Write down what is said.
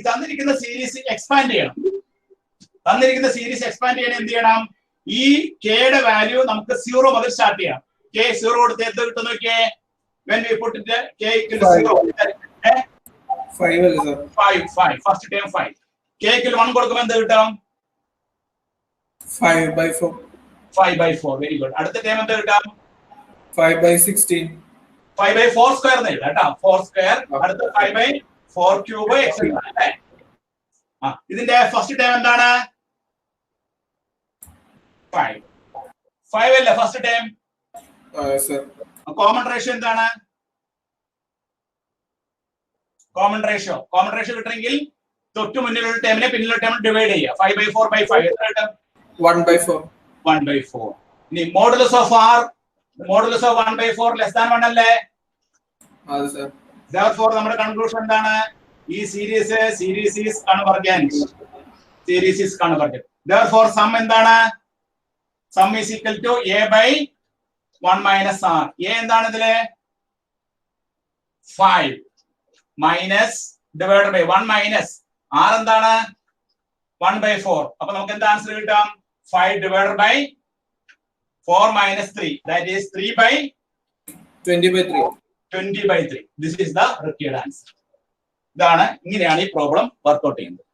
ഈ തന്നിരിക്കുന്ന series expand ചെയ്യണം. തന്നിരിക്കുന്ന സീരീസ് എക്സ്പാൻഡ് ചെയ്യാൻ എന്ത് ചെയ്യണം? ഈ കെയുടെ വാല്യൂ നമുക്ക് 0 മുതൽ സ്റ്റാർട്ട് ചെയ്യാം. കെ 0 കൊടുത്ത് എന്ത് കിട്ടും നോക്കിയേ? When we put it k equal to 0, 5 അല്ലേ sir? 5 first time 5. k equal 1 കൊടുക്കുമ്പോൾ എന്ത് കിട്ടും? 5/4. 5/4. Very good. അടുത്ത ടൈം എന്ത് കിട്ടും? 5/16. 5/4 സ്ക്വയർ എന്ന് എഴുതാം കേട്ടോ. 4 സ്ക്വയർ. അടുത്ത 5/4 ക്യൂബ് എക്സെട്ര അല്ലേ? ഇതിന്റെ ഫസ്റ്റ് ടൈം എന്താണ്? 5 അല്ലേ first time? Sir. Common ratio എന്താണ്? കോമൺ റേഷ്യോ കിട്ടണമെങ്കിൽ തൊട്ട് മുന്നിലുള്ള ടൈമിനെ പിന്നിലുള്ള ടൈം ഡിവൈഡ് ചെയ്യുക. 5/4/5 എത്ര കിട്ടും? 1/4. ഇനി മോഡുലസ് ഓഫ് 1/4 ലെസ് ദാൻ 1 അല്ലേ? അതെ സർ. Therefore നമ്മുടെ കൺക്ലൂഷൻ എന്താണ്? ഈ series is convergent. Therefore sum എന്താണ്? Sum is equal to a/1 minus r. a എന്താണ് ഇതില്? 5 minus divided by 1 minus r എന്താണ്? 1/4. അപ്പൊ നമുക്ക് എന്താ ആൻസർ കിട്ടാം? 5 divided by 4 minus 3, that is 20/3. This is the required answer. ഇങ്ങനെയാണ് ഈ പ്രോബ്ലം വർക്ക്ഔട്ട് ചെയ്യുന്നത്.